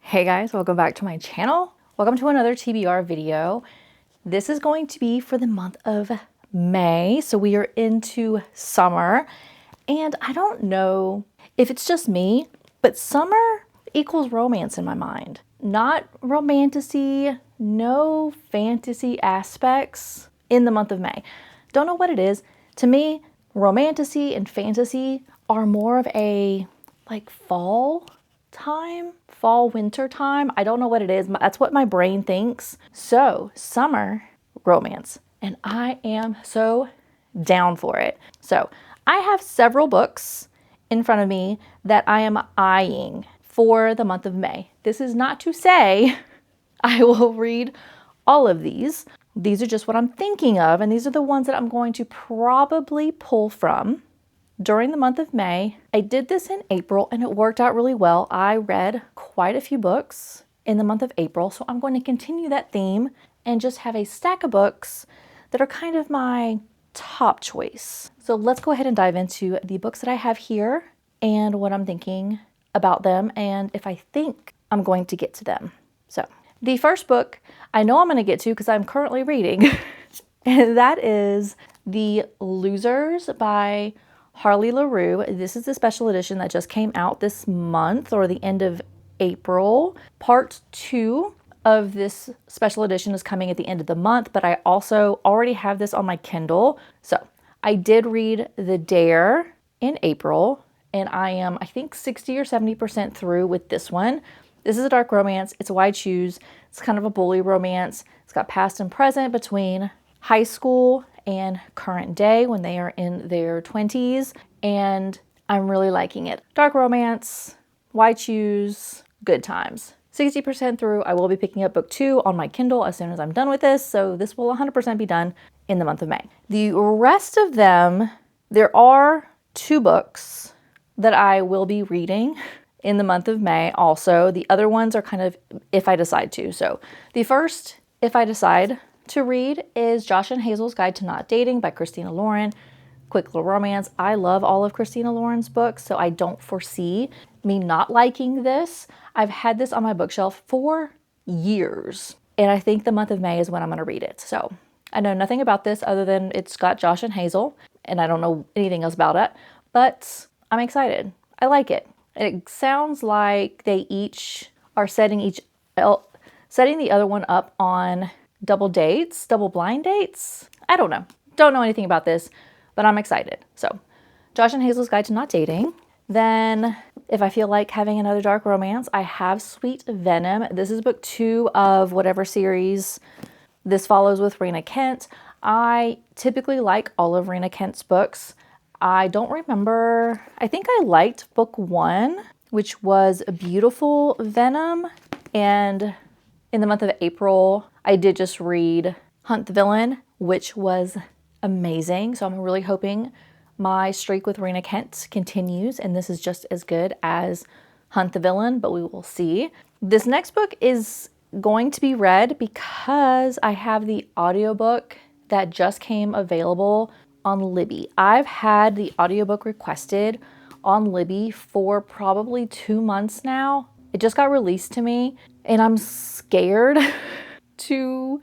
Hey guys, welcome back to my channel. Welcome to another TBR video. This is going to be for the month of May. So we are into summer, and I don't know if it's just me, but summer equals romance in my mind. Not romantasy, no fantasy aspects in the month of May. Don't know what it is. To me, romantasy and fantasy are more of a like fall time, fall, winter time. I don't know what it is. That's what my brain thinks. So, summer romance. And I am so down for it. So, I have several books in front of me that I am eyeing for the month of May. This is not to say I will read all of these. These are just what I'm thinking of, and these are the ones that I'm going to probably pull from during the month of May. I did this in April and it worked out really well. I read quite a few books in the month of April, so I'm going to continue that theme and just have a stack of books that are kind of my top choice. So let's go ahead and dive into the books that I have here and what I'm thinking about them and if I think I'm going to get to them. So the first book I know I'm going to get to because I'm currently reading, and that is The Losers by Harley LaRue. This is the special edition that just came out this month or the end of April. Part 2 of this special edition is coming at the end of the month, but I also already have this on my Kindle. So I did read The Dare in April, and I am, I think, 60 or 70% through with this one. This is a dark romance. It's Why Choose. It's kind of a bully romance. It's got past and present between high school and current day when they are in their 20s, and I'm really liking it. Dark romance, Why Choose, good times. 60% through. I will be picking up book 2 on my Kindle as soon as I'm done with this, so this will 100% be done in the month of May. The rest of them, there are 2 books that I will be reading in the month of May also. The other ones are kind of if I decide to. So the first, if I decide to read, is Josh and Hazel's Guide to Not Dating by Christina Lauren. Quick little romance. I love all of Christina Lauren's books, so I don't foresee me not liking this. I've had this on my bookshelf for years, and I think the month of May is when I'm going to read it. So I know nothing about this other than it's got Josh and Hazel, and I don't know anything else about it, but I'm excited. I like it. It sounds like they each are setting the other one up on double dates, double blind dates. I don't know. Don't know anything about this, but I'm excited. So, Josh and Hazel's Guide to Not Dating. Then, if I feel like having another dark romance, I have Sweet Venom. This is book 2 of whatever series this follows with Rena Kent. I typically like all of Rena Kent's books. I don't remember. I think I liked book 1, which was Beautiful Venom, and in the month of April, I did just read Hunt the Villain, which was amazing. So I'm really hoping my streak with Rena Kent continues, and this is just as good as Hunt the Villain, but we will see. This next book is going to be read because I have the audiobook that just came available on Libby. I've had the audiobook requested on Libby for probably 2 months now. It just got released to me, and I'm scared to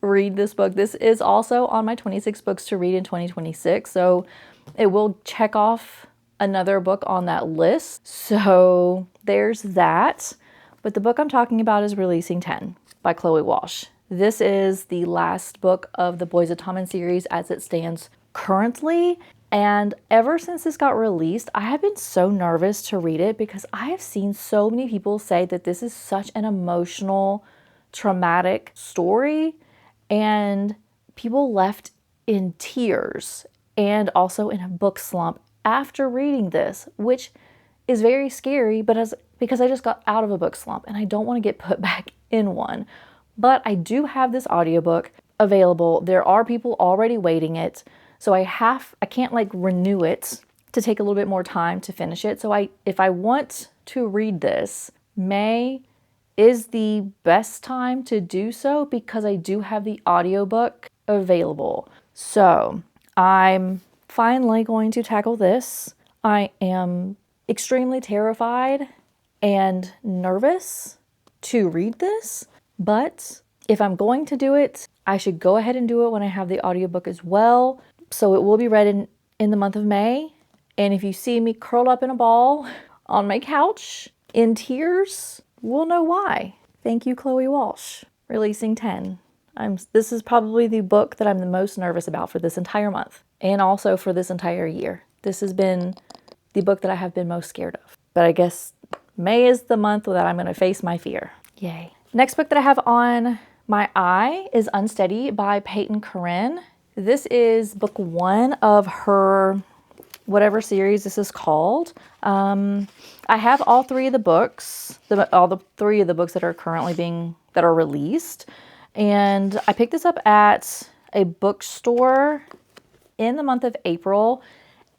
read this book. This is also on my 26 books to read in 2026, so it will check off another book on that list. So there's that. But the book I'm talking about is Releasing 10 by Chloe Walsh. This is the last book of the Boys of Tommen series as it stands currently. And ever since this got released, I have been so nervous to read it because I have seen so many people say that this is such an emotional, traumatic story, and people left in tears and also in a book slump after reading this, which is very scary, but because I just got out of a book slump and I don't want to get put back in one. But I do have this audiobook available. There are people already waiting it. So I can't like renew it to take a little bit more time to finish it. So if I want to read this, May is the best time to do so because I do have the audiobook available. So I'm finally going to tackle this. I am extremely terrified and nervous to read this, but if I'm going to do it, I should go ahead and do it when I have the audiobook as well. So it will be read in the month of May. And if you see me curled up in a ball on my couch in tears, we'll know why. Thank you, Chloe Walsh, releasing 10. This is probably the book that I'm the most nervous about for this entire month and also for this entire year. This has been the book that I have been most scared of. But I guess May is the month that I'm going to face my fear. Yay. Next book that I have on my eye is Unsteady by Peyton Corinne. This is book 1 of her whatever series this is called. I have all 3 of the books, all the 3 of the books that are currently that are released. And I picked this up at a bookstore in the month of April.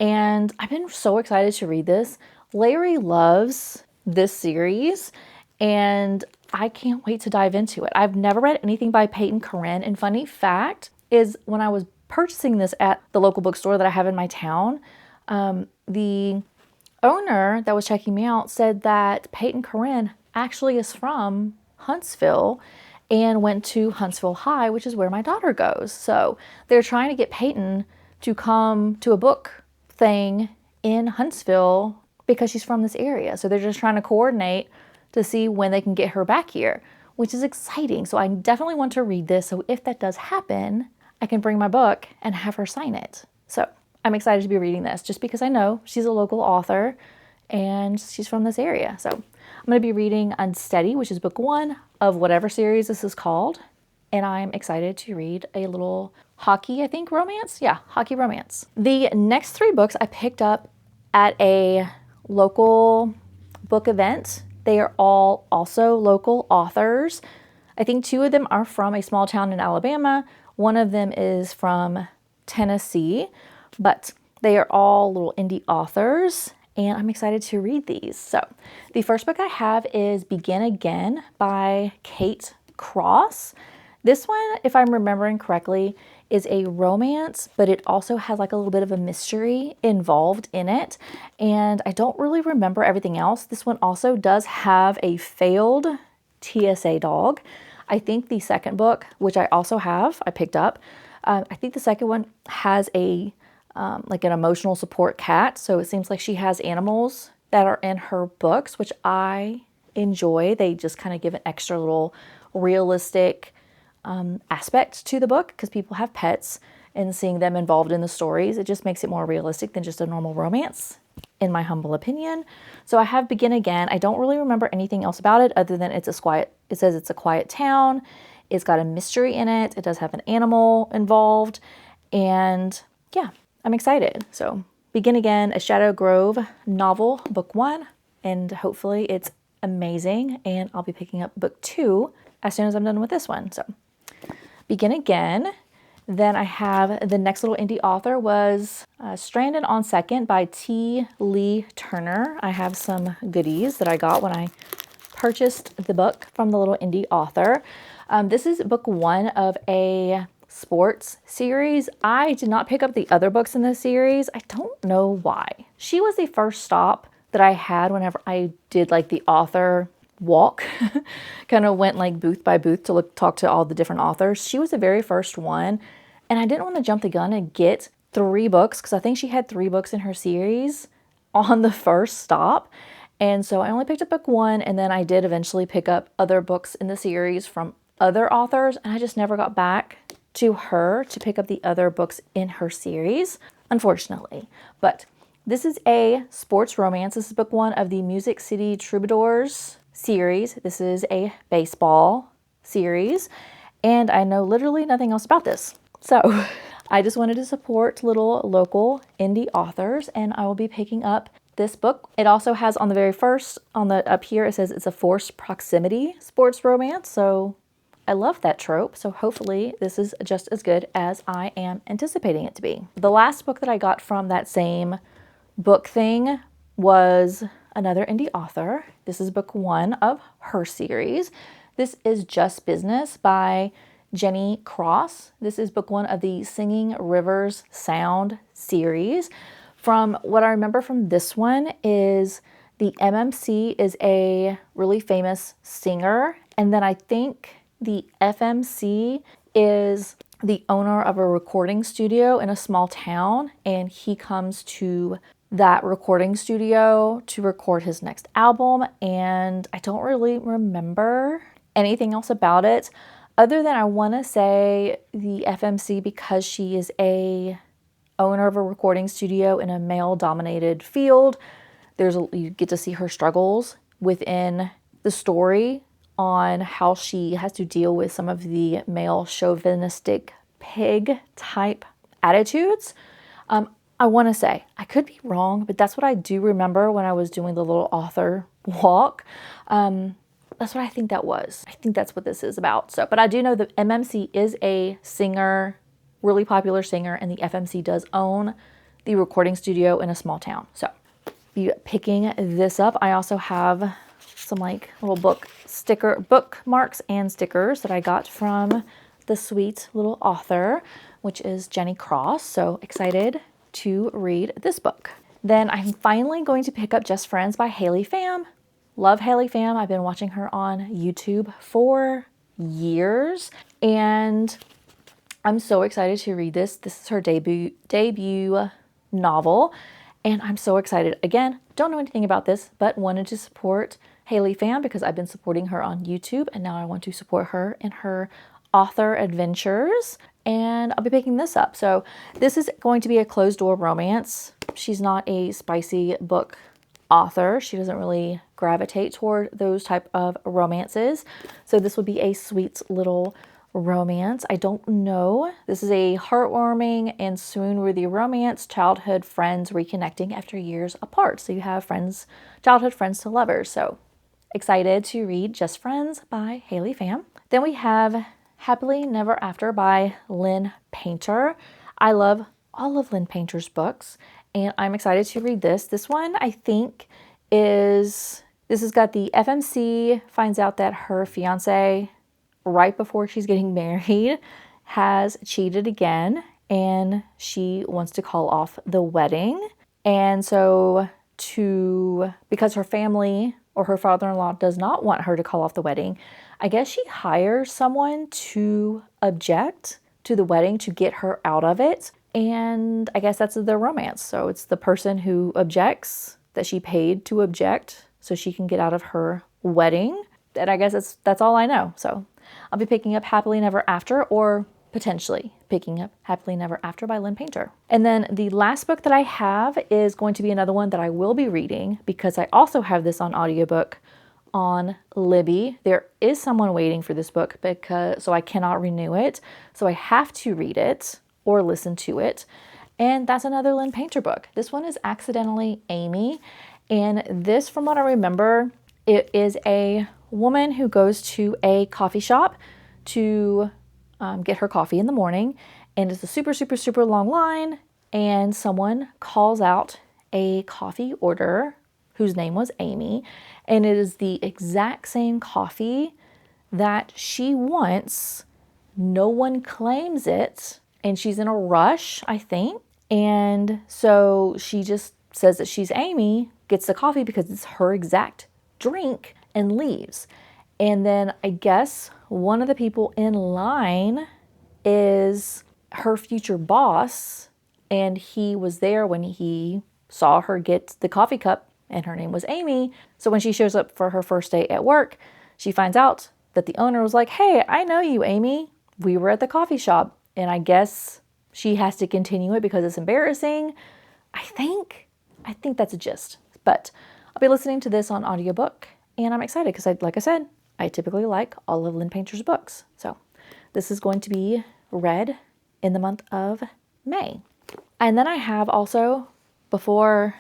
And I've been so excited to read this. Larry loves this series and I can't wait to dive into it. I've never read anything by Peyton Corinne. And funny fact is when I was purchasing this at the local bookstore that I have in my town, the owner that was checking me out said that Peyton Corinne actually is from Huntsville and went to Huntsville High, which is where my daughter goes. So they're trying to get Peyton to come to a book thing in Huntsville because she's from this area. So they're just trying to coordinate to see when they can get her back here, which is exciting. So I definitely want to read this. So if that does happen, I can bring my book and have her sign it. So I'm excited to be reading this just because I know she's a local author and she's from this area. So I'm going to be reading Unsteady, which is book 1 of whatever series this is called. And I'm excited to read a little hockey, I think, romance. Yeah, hockey romance. The next 3 books I picked up at a local book event. They are all also local authors. I think 2 of them are from a small town in Alabama. One of them is from Tennessee, but they are all little indie authors, and I'm excited to read these. So the first book I have is Begin Again by Kate Cross. This one, if I'm remembering correctly, is a romance, but it also has like a little bit of a mystery involved in it. And I don't really remember everything else. This one also does have a failed TSA dog. I think the second book, which I also have, I picked up, I think the second one has a like an emotional support cat. So it seems like she has animals that are in her books, which I enjoy. They just kind of give an extra little realistic aspect to the book because people have pets, and seeing them involved in the stories, it just makes it more realistic than just a normal romance, in my humble opinion. So I have Begin Again. I don't really remember anything else about it other than it says it's a quiet town. It's got a mystery in it. It does have an animal involved. And yeah, I'm excited. So Begin Again, a Shadow Grove novel, book 1. And hopefully it's amazing. And I'll be picking up book 2 as soon as I'm done with this one. So Begin Again. Then I have the next little indie author was Stranded on Second by T. Lee Turner. I have some goodies that I got when I purchased the book from the little indie author. This is book 1 of a sports series. I did not pick up the other books in this series. I don't know why. She was the first stop that I had whenever I did like the author walk, kind of went like booth by booth to talk to all the different authors. She was the very first one, and I didn't want to jump the gun and get 3 books because I think she had 3 books in her series on the first stop. And so I only picked up book 1, and then I did eventually pick up other books in the series from other authors, and I just never got back to her to pick up the other books in her series, unfortunately. But this is a sports romance. This is book 1 of the Music City Troubadours series. This is a baseball series, and I know literally nothing else about this. So I just wanted to support little local indie authors, and I will be picking up this book. It also has on the very first, up here, it says it's a forced proximity sports romance. So I love that trope. So hopefully this is just as good as I am anticipating it to be. The last book that I got from that same book thing was another indie author. This is book 1 of her series. This is Just Business by Jenny Cross. This is book 1 of the Singing Rivers Sound series. From what I remember from this one is The MMC is a really famous singer, and then I think the FMC is the owner of a recording studio in a small town, and he comes to that recording studio to record his next album, and I don't really remember anything else about it other than I want to say the FMC because she is a owner of a recording studio in a male-dominated field. You get to see her struggles within the story on how she has to deal with some of the male chauvinistic pig type attitudes. I want to say, I could be wrong, but that's what I do remember when I was doing the little author walk. That's what I think that was. I think that's what this is about. So, but I do know that MMC is a singer, really popular singer, and the FMC does own the recording studio in a small town. So, be picking this up. I also have some like little bookmarks and stickers that I got from the sweet little author, which is Jenny Cross. So excited to read this book. Then I'm finally going to pick up Just Friends by Haley Pham. Love Haley Pham. I've been watching her on YouTube for years, and I'm so excited to read this. This is her debut novel, and I'm so excited. Again, don't know anything about this, but wanted to support Haley Pham because I've been supporting her on YouTube, and now I want to support her in her author adventures, and I'll be picking this up. So this is going to be a closed door romance. She's not a spicy book author. She doesn't really gravitate toward those type of romances. So this would be a sweet little romance. I don't know. This is a heartwarming and swoon-worthy romance, childhood friends reconnecting after years apart. So you have friends, childhood friends to lovers. So excited to read Just Friends by Haley Pham. Then we have Happily Never After by Lynn Painter. I love all of Lynn Painter's books, and I'm excited to read this. This one, I think, this has got the FMC finds out that her fiance, right before she's getting married, has cheated again, and she wants to call off the wedding. And so because her family or her father-in-law does not want her to call off the wedding, I guess she hires someone to object to the wedding to get her out of it. And I guess that's the romance. So it's the person who objects that she paid to object so she can get out of her wedding. And I guess that's all I know. So I'll be picking up Happily Never After, or potentially picking up Happily Never After by Lynn Painter. And then the last book that I have is going to be another one that I will be reading because I also have this on audiobook on Libby. There is someone waiting for this book so I cannot renew it. So I have to read it or listen to it. And that's another Lynn Painter book. This one is Accidentally Amy. And this, from what I remember, it is a woman who goes to a coffee shop to get her coffee in the morning. And it's a super, super, super long line. And someone calls out a coffee order whose name was Amy. And it is the exact same coffee that she wants. No one claims it. And she's in a rush, I think. And so she just says that she's Amy, gets the coffee because it's her exact drink, and leaves. And then I guess one of the people in line is her future boss, and he was there when he saw her get the coffee cup, and her name was Amy. So when she shows up for her first day at work, she finds out that the owner was like, "Hey, I know you, Amy. We were at the coffee shop." And I guess she has to continue it because it's embarrassing. I think that's a gist. But I'll be listening to this on audiobook, and I'm excited because, like I said, I typically like all of Lynn Painter's books. So this is going to be read in the month of May. And then I have also, before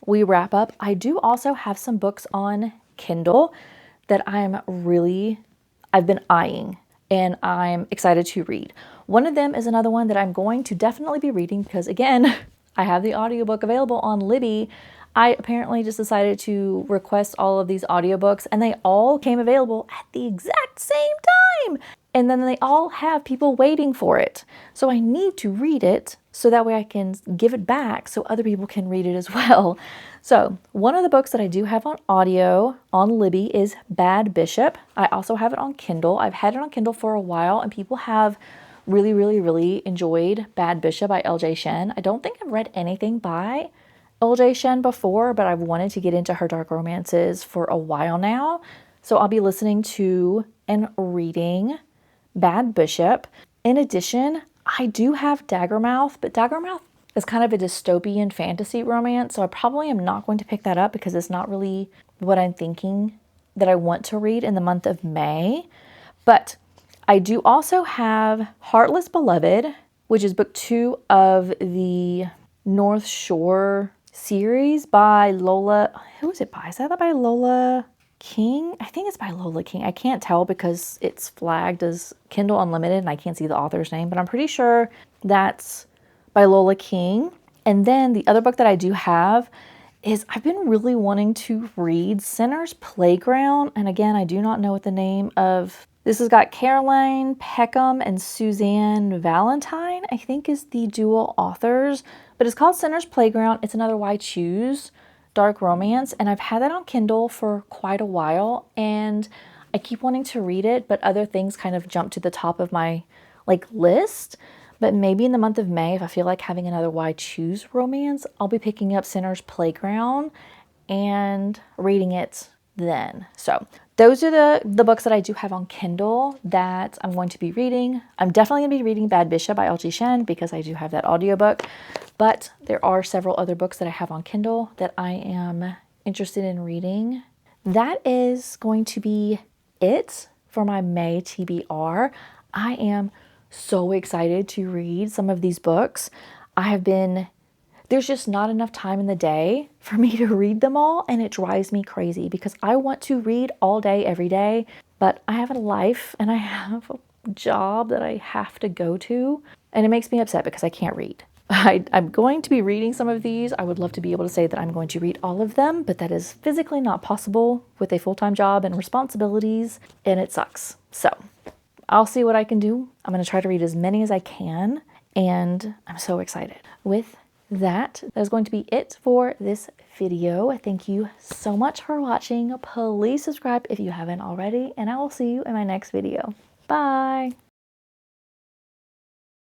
we wrap up, I do also have some books on Kindle that I've been eyeing, and I'm excited to read. One of them is another one that I'm going to definitely be reading because, again, I have the audiobook available on Libby. I apparently just decided to request all of these audiobooks, and they all came available at the exact same time. And then they all have people waiting for it. So I need to read it so that way I can give it back so other people can read it as well. So one of the books that I do have on audio on Libby is Bad Bishop. I also have it on Kindle. I've had it on Kindle for a while, and people have really enjoyed Bad Bishop by L.J. Shen. I don't think I've read anything by L.J. Shen before, but I've wanted to get into her dark romances for a while now. So I'll be listening to and reading Bad Bishop. In addition, I do have Daggermouth, but Daggermouth is kind of a dystopian fantasy romance, so I probably am not going to pick that up because it's not really what I'm thinking that I want to read in the month of May. But I do also have Heartless Beloved, which is book 2 of the North Shore series by Lola. Who is it by? Is that by Lola King? I think it's by Lola King. I can't tell because it's flagged as Kindle Unlimited and I can't see the author's name, but I'm pretty sure that's by Lola King. And then the other book that I do have is I've been really wanting to read Sinner's Playground. And again, I do not know what the name of this has got. Caroline Peckham and Suzanne Valentine, I think, is the dual authors, but it's called Sinner's Playground. It's another Why Choose dark romance, and I've had that on Kindle for quite a while, and I keep wanting to read it, but other things kind of jump to the top of my list. But maybe in the month of May, if I feel like having another Why Choose romance, I'll be picking up Sinner's Playground and reading it then. So those are the books that I do have on Kindle that I'm going to be reading. I'm definitely going to be reading Bad Bishop by L.J. Shen because I do have that audiobook. But there are several other books that I have on Kindle that I am interested in reading. That is going to be it for my May TBR. I am so excited to read some of these books. There's just not enough time in the day for me to read them all, and it drives me crazy because I want to read all day, every day, but I have a life and I have a job that I have to go to, and it makes me upset because I can't read. I'm going to be reading some of these. I would love to be able to say that I'm going to read all of them, but that is physically not possible with a full-time job and responsibilities, and it sucks. So I'll see what I can do. I'm going to try to read as many as I can, and I'm so excited. With that is going to be it for this video. Thank you so much for watching. Please subscribe if you haven't already, and I will see you in my next video. Bye!